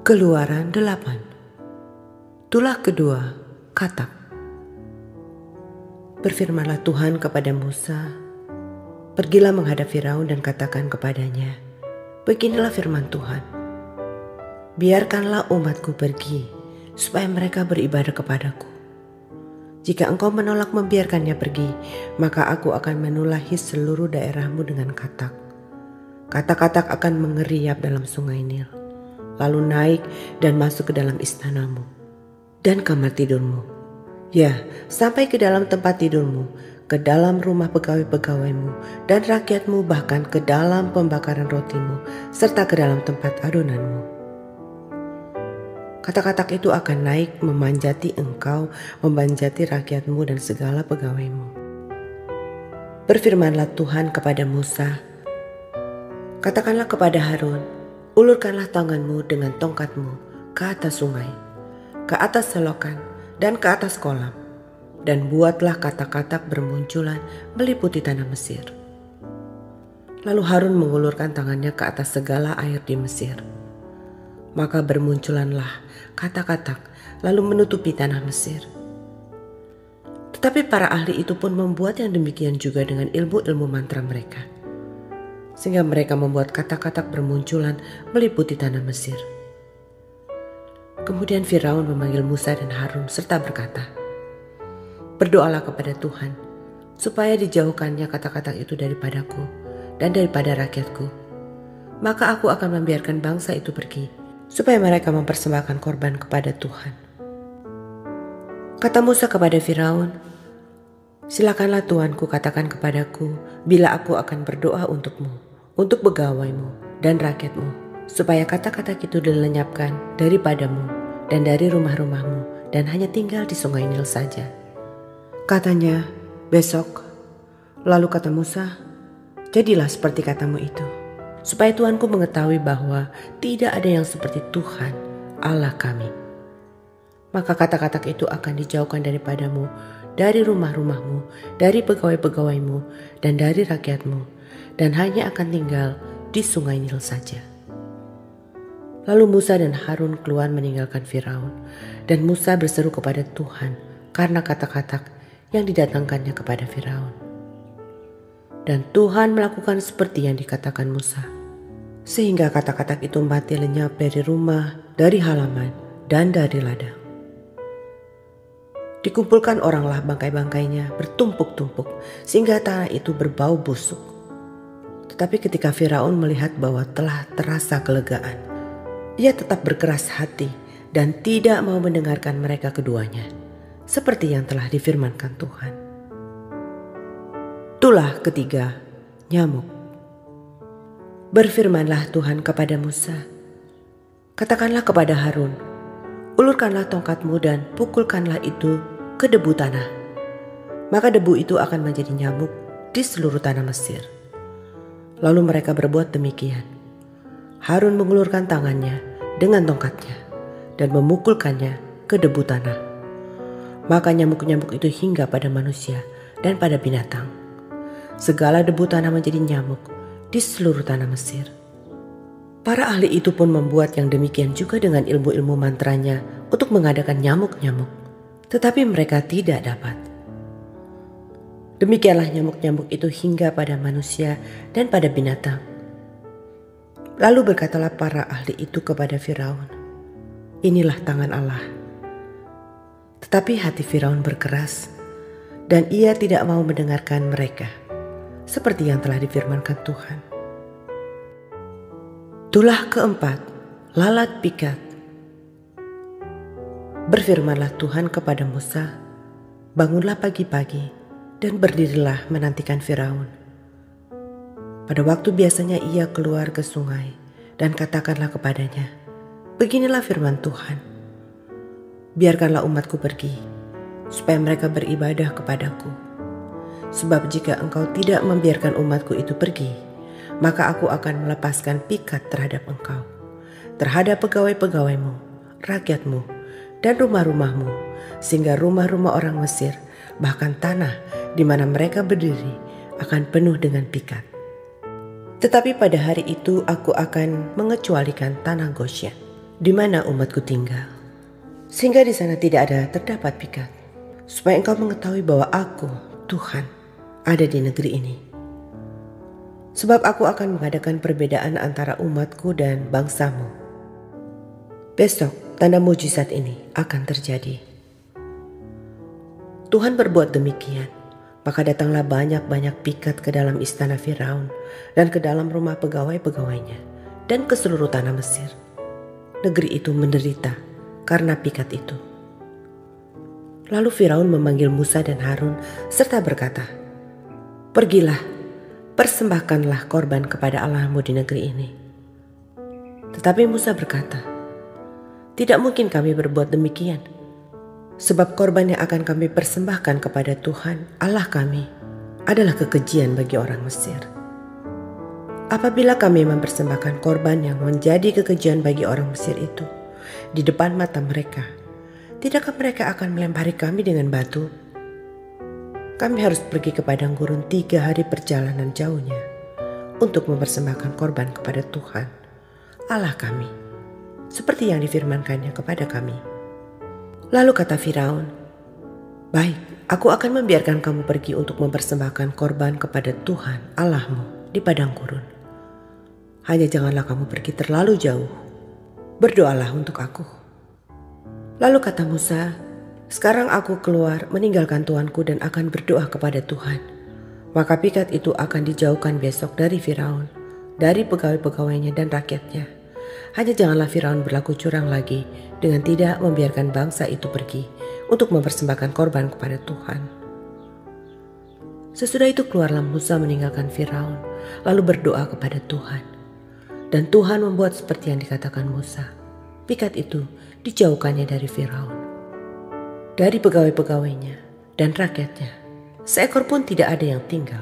Keluaran 8. Tulah kedua, Katak. Berfirmanlah Tuhan kepada Musa, "Pergilah menghadap Firaun dan katakan kepadanya, beginilah firman Tuhan, biarkanlah umatku pergi, supaya mereka beribadah kepadaku. Jika engkau menolak membiarkannya pergi, maka aku akan menulahi seluruh daerahmu dengan katak. Katak-katak akan mengeriap dalam sungai Nil, lalu naik dan masuk ke dalam istanamu dan kamar tidurmu. Ya, sampai ke dalam tempat tidurmu, ke dalam rumah pegawai-pegawaimu dan rakyatmu, bahkan ke dalam pembakaran rotimu, serta ke dalam tempat adonanmu. Katak-katak itu akan naik memanjati engkau, memanjati rakyatmu dan segala pegawaimu." Berfirmanlah Tuhan kepada Musa, "Katakanlah kepada Harun, ulurkanlah tanganmu dengan tongkatmu ke atas sungai, ke atas selokan, dan ke atas kolam, dan buatlah katak-katak bermunculan meliputi tanah Mesir." Lalu Harun mengulurkan tangannya ke atas segala air di Mesir. Maka bermunculanlah katak-katak lalu menutupi tanah Mesir. Tetapi para ahli itu pun membuat yang demikian juga dengan ilmu-ilmu mantra mereka, sehingga mereka membuat katak-katak bermunculan meliputi tanah Mesir. Kemudian Firaun memanggil Musa dan Harun serta berkata, "Berdoalah kepada Tuhan, supaya dijauhkannya katak-katak itu daripadaku dan daripada rakyatku. Maka aku akan membiarkan bangsa itu pergi, supaya mereka mempersembahkan korban kepada Tuhan." Kata Musa kepada Firaun, "Silakanlah Tuanku katakan kepadaku bila aku akan berdoa untukmu, untuk pegawaimu dan rakyatmu, supaya katak-katak itu dilenyapkan daripadamu dan dari rumah-rumahmu dan hanya tinggal di sungai Nil saja." Katanya, "Besok." Lalu kata Musa, "Jadilah seperti katamu itu, supaya Tuanku mengetahui bahwa tidak ada yang seperti Tuhan Allah kami. Maka katak-katak itu akan dijauhkan daripadamu, dari rumah-rumahmu, dari pegawai-pegawaimu, dan dari rakyatmu, dan hanya akan tinggal di sungai Nil saja." Lalu Musa dan Harun keluar meninggalkan Firaun, dan Musa berseru kepada Tuhan karena katak-katak yang didatangkannya kepada Firaun. Dan Tuhan melakukan seperti yang dikatakan Musa, sehingga katak-katak itu mati lenyap dari rumah, dari halaman, dan dari ladang. Dikumpulkan oranglah bangkai-bangkainya bertumpuk-tumpuk, sehingga tanah itu berbau busuk. Tetapi ketika Firaun melihat bahwa telah terasa kelegaan, ia tetap berkeras hati dan tidak mau mendengarkan mereka keduanya, seperti yang telah difirmankan Tuhan. Tulah ketiga, nyamuk. Berfirmanlah Tuhan kepada Musa, "Katakanlah kepada Harun, ulurkanlah tongkatmu dan pukulkanlah itu ke debu tanah. Maka debu itu akan menjadi nyamuk di seluruh tanah Mesir." Lalu mereka berbuat demikian. Harun mengulurkan tangannya dengan tongkatnya dan memukulkannya ke debu tanah. Maka nyamuk-nyamuk itu hingga pada manusia dan pada binatang. Segala debu tanah menjadi nyamuk di seluruh tanah Mesir. Para ahli itu pun membuat yang demikian juga dengan ilmu-ilmu mantranya untuk mengadakan nyamuk-nyamuk, tetapi mereka tidak dapat. Demikianlah nyamuk-nyamuk itu hingga pada manusia dan pada binatang. Lalu berkatalah para ahli itu kepada Firaun, "Inilah tangan Allah." Tetapi hati Firaun berkeras, dan ia tidak mau mendengarkan mereka, seperti yang telah difirmankan Tuhan. Tulah keempat, lalat pikat. Berfirmanlah Tuhan kepada Musa, "Bangunlah pagi-pagi dan berdirilah menantikan Firaun. Pada waktu biasanya ia keluar ke sungai, dan katakanlah kepadanya, beginilah firman Tuhan, biarkanlah umatku pergi, supaya mereka beribadah kepadaku. Sebab jika engkau tidak membiarkan umatku itu pergi, maka aku akan melepaskan pikat terhadap engkau, terhadap pegawai-pegawaimu, rakyatmu, dan rumah-rumahmu, sehingga rumah-rumah orang Mesir, bahkan tanah di mana mereka berdiri, akan penuh dengan pikat. Tetapi pada hari itu aku akan mengecualikan tanah Goshen, di mana umatku tinggal, sehingga di sana tidak ada terdapat pikat, supaya engkau mengetahui bahwa aku, Tuhan, ada di negeri ini. Sebab aku akan mengadakan perbedaan antara umatku dan bangsamu. Besok tanda mujizat ini akan terjadi. Tuhan berbuat demikian, maka datanglah banyak-banyak pikat ke dalam istana Firaun dan ke dalam rumah pegawai-pegawainya dan ke seluruh tanah Mesir. Negeri itu menderita karena pikat itu. Lalu Firaun memanggil Musa dan Harun serta berkata, "Pergilah, persembahkanlah korban kepada Allahmu di negeri ini." Tetapi Musa berkata, "Tidak mungkin kami berbuat demikian, sebab korban yang akan kami persembahkan kepada Tuhan Allah kami adalah kekejian bagi orang Mesir. Apabila kami mempersembahkan korban yang menjadi kekejian bagi orang Mesir itu di depan mata mereka, tidakkah mereka akan melempari kami dengan batu? Kami harus pergi ke padang gurun 3 hari perjalanan jauhnya untuk mempersembahkan korban kepada Tuhan Allah kami, seperti yang difirmankannya kepada kami." Lalu kata Firaun, "Baik, aku akan membiarkan kamu pergi untuk mempersembahkan korban kepada Tuhan Allahmu di padang gurun. Hanya janganlah kamu pergi terlalu jauh. Berdoalah untuk aku." Lalu kata Musa, "Sekarang aku keluar meninggalkan tuanku dan akan berdoa kepada Tuhan. Maka pikat itu akan dijauhkan besok dari Firaun, dari pegawai-pegawainya dan rakyatnya. Hanya janganlah Firaun berlaku curang lagi dengan tidak membiarkan bangsa itu pergi untuk mempersembahkan korban kepada Tuhan." Sesudah itu keluarlah Musa meninggalkan Firaun, lalu berdoa kepada Tuhan. Dan Tuhan membuat seperti yang dikatakan Musa. Pikat itu dijauhkannya dari Firaun, dari pegawai-pegawainya dan rakyatnya. Seekor pun tidak ada yang tinggal.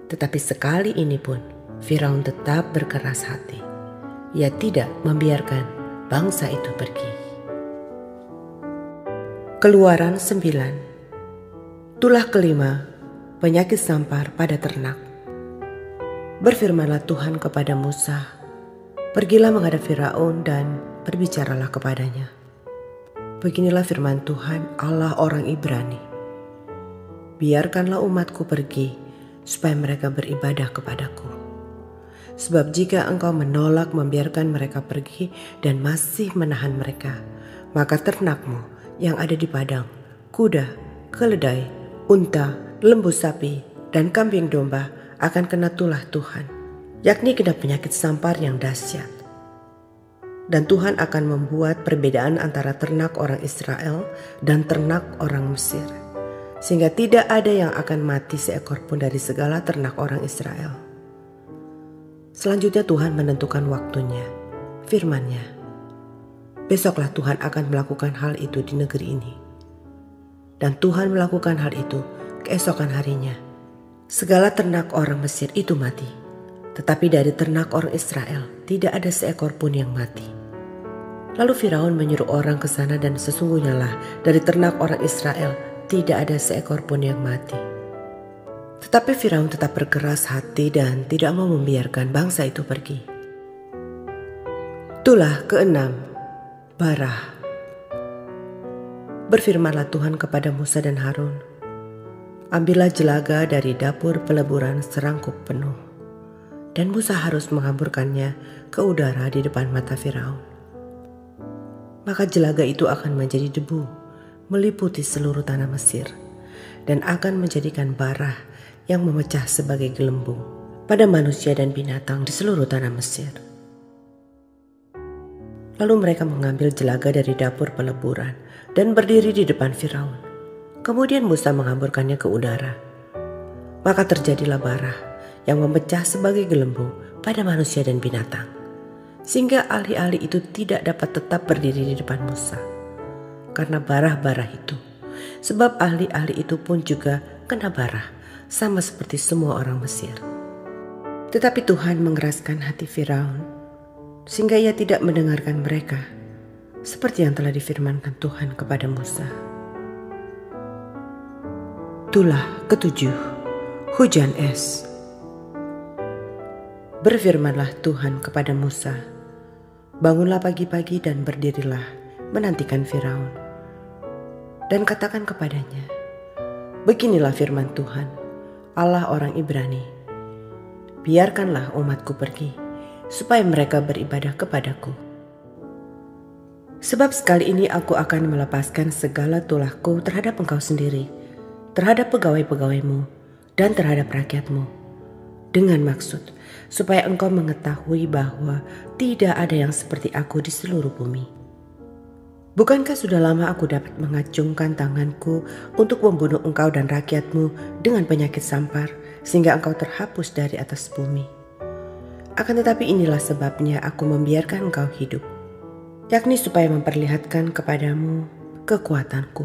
Tetapi sekali ini pun Firaun tetap berkeras hati. Ia tidak membiarkan bangsa itu pergi. Keluaran 9. Tulah kelima, penyakit sampar pada ternak. Berfirmanlah Tuhan kepada Musa, "Pergilah menghadap Firaun dan berbicaralah kepadanya. Beginilah firman Tuhan Allah orang Ibrani. Biarkanlah umatku pergi supaya mereka beribadah kepadaku. Sebab jika engkau menolak membiarkan mereka pergi dan masih menahan mereka, maka ternakmu yang ada di padang, kuda, keledai, unta, lembu sapi, dan kambing domba akan kena tulah Tuhan, yakni kena penyakit sampar yang dahsyat. Dan Tuhan akan membuat perbedaan antara ternak orang Israel dan ternak orang Mesir, sehingga tidak ada yang akan mati seekor pun dari segala ternak orang Israel." Selanjutnya Tuhan menentukan waktunya. Firman-Nya, "Besoklah Tuhan akan melakukan hal itu di negeri ini." Dan Tuhan melakukan hal itu keesokan harinya. Segala ternak orang Mesir itu mati, tetapi dari ternak orang Israel tidak ada seekor pun yang mati. Lalu Firaun menyuruh orang ke sana dan sesungguhnya lah dari ternak orang Israel tidak ada seekor pun yang mati. Tetapi Firaun tetap berkeras hati dan tidak mau membiarkan bangsa itu pergi. Tulah keenam, Barah. Berfirmanlah Tuhan kepada Musa dan Harun, "Ambillah jelaga dari dapur peleburan serangkup penuh." Dan Musa harus menghamburkannya ke udara di depan mata Firaun. Maka jelaga itu akan menjadi debu, meliputi seluruh tanah Mesir, dan akan menjadikan bara yang memecah sebagai gelembung pada manusia dan binatang di seluruh tanah Mesir. Lalu mereka mengambil jelaga dari dapur peleburan dan berdiri di depan Firaun. Kemudian Musa menghamburkannya ke udara. Maka terjadilah bara yang memecah sebagai gelembung pada manusia dan binatang, sehingga ahli-ahli itu tidak dapat tetap berdiri di depan Musa karena bara-bara itu. Sebab ahli-ahli itu pun juga kena bara, sama seperti semua orang Mesir. Tetapi Tuhan mengeraskan hati Firaun, sehingga ia tidak mendengarkan mereka, seperti yang telah difirmankan Tuhan kepada Musa. Tulah ketujuh, hujan es. Berfirmanlah Tuhan kepada Musa, Bangunlah pagi-pagi dan berdirilah menantikan Firaun. Dan katakan kepadanya, beginilah firman Tuhan, Allah orang Ibrani. Biarkanlah umatku pergi, supaya mereka beribadah kepadaku. Sebab sekali ini aku akan melepaskan segala tulahku terhadap engkau sendiri, terhadap pegawai-pegawaimu, dan terhadap rakyatmu, dengan maksud supaya engkau mengetahui bahwa tidak ada yang seperti aku di seluruh bumi. Bukankah sudah lama aku dapat mengacungkan tanganku untuk membunuh engkau dan rakyatmu dengan penyakit sampar, sehingga engkau terhapus dari atas bumi? Akan tetapi inilah sebabnya aku membiarkan engkau hidup, yakni supaya memperlihatkan kepadamu kekuatanku,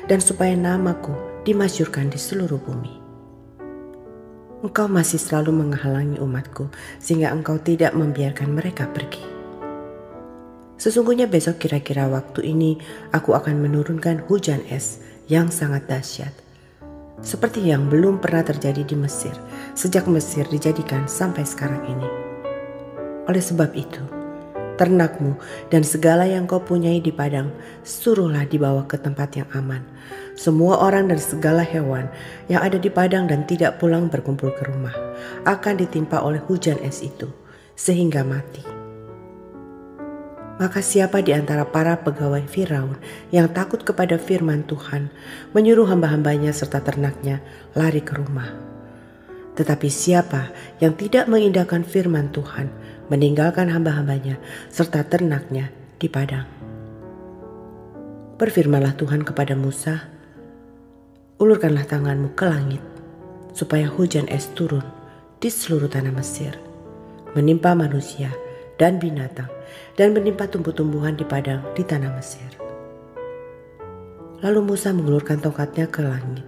dan supaya namaku dimasyurkan di seluruh bumi. Engkau masih selalu menghalangi umatku, sehingga engkau tidak membiarkan mereka pergi. Sesungguhnya besok kira-kira waktu ini aku akan menurunkan hujan es yang sangat dahsyat, seperti yang belum pernah terjadi di Mesir, sejak Mesir dijadikan sampai sekarang ini. Oleh sebab itu, ternakmu dan segala yang kau punyai di padang, suruhlah dibawa ke tempat yang aman. Semua orang dan segala hewan yang ada di padang dan tidak pulang berkumpul ke rumah akan ditimpa oleh hujan es itu, sehingga mati. Maka siapa di antara para pegawai Firaun yang takut kepada firman Tuhan, menyuruh hamba-hambanya serta ternaknya lari ke rumah. Tetapi siapa yang tidak mengindahkan firman Tuhan, meninggalkan hamba-hambanya serta ternaknya di padang. Berfirmanlah Tuhan kepada Musa, ulurkanlah tanganmu ke langit, supaya hujan es turun di seluruh tanah Mesir, menimpa manusia dan binatang, dan menimpa tumbuh-tumbuhan di padang di tanah Mesir. Lalu Musa mengulurkan tongkatnya ke langit.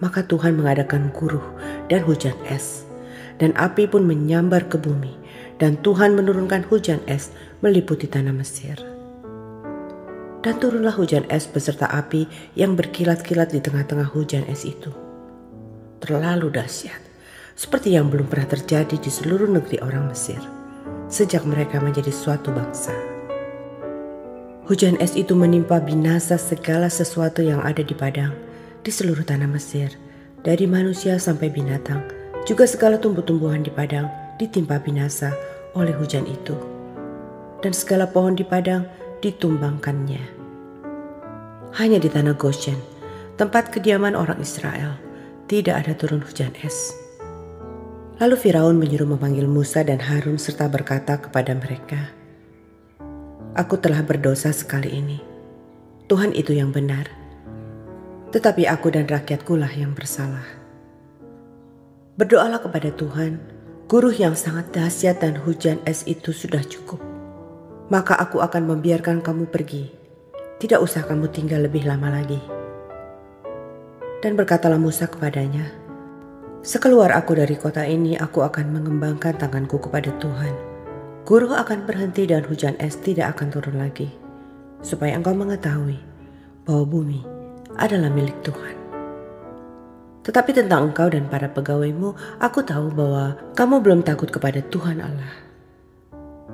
Maka Tuhan mengadakan guruh dan hujan es, dan api pun menyambar ke bumi, dan Tuhan menurunkan hujan es meliputi tanah Mesir. Dan turunlah hujan es beserta api yang berkilat-kilat di tengah-tengah hujan es itu. Terlalu dahsyat, seperti yang belum pernah terjadi di seluruh negeri orang Mesir, sejak mereka menjadi suatu bangsa. Hujan es itu menimpa binasa segala sesuatu yang ada di padang, di seluruh tanah Mesir, dari manusia sampai binatang, juga segala tumbuh-tumbuhan di padang ditimpa binasa oleh hujan itu. Dan segala pohon di padang ditumbangkannya. Hanya di tanah Goshen, tempat kediaman orang Israel, tidak ada turun hujan es. Lalu Firaun menyuruh memanggil Musa dan Harun serta berkata kepada mereka, "Aku telah berdosa sekali ini. Tuhan itu yang benar, tetapi aku dan rakyatku lah yang bersalah. Berdoalah kepada Tuhan, guruh yang sangat dahsyat dan hujan es itu sudah cukup. Maka aku akan membiarkan kamu pergi. Tidak usah kamu tinggal lebih lama lagi." Dan berkatalah Musa kepadanya, "Sekeluar aku dari kota ini, aku akan mengembangkan tanganku kepada Tuhan. Guruh akan berhenti dan hujan es tidak akan turun lagi, supaya engkau mengetahui bahwa bumi adalah milik Tuhan. Tetapi tentang engkau dan para pegawaimu, aku tahu bahwa kamu belum takut kepada Tuhan Allah.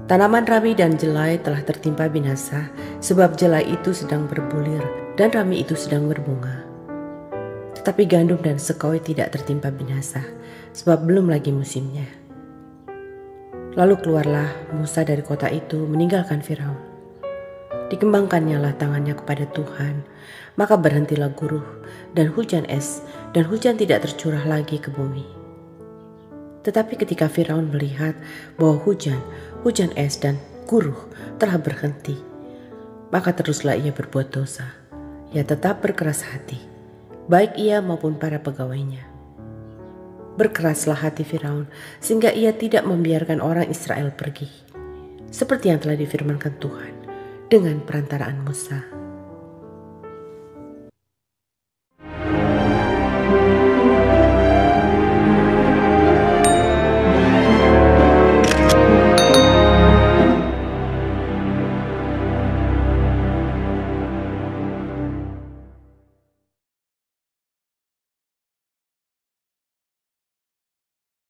Tanaman rami dan jelai telah tertimpa binasa, sebab jelai itu sedang berbulir dan rami itu sedang berbunga. Tetapi gandum dan sekoi tidak tertimpa binasa, sebab belum lagi musimnya." Lalu keluarlah Musa dari kota itu meninggalkan Firaun. Dikembangkannya lah tangannya kepada Tuhan, maka berhentilah guruh dan hujan es, dan hujan tidak tercurah lagi ke bumi. Tetapi ketika Firaun melihat bahwa hujan es dan guruh telah berhenti, maka teruslah ia berbuat dosa. Ia tetap berkeras hati, baik ia maupun para pegawainya. Berkeraslah hati Firaun sehingga ia tidak membiarkan orang Israel pergi, seperti yang telah difirmankan Tuhan dengan perantaraan Musa.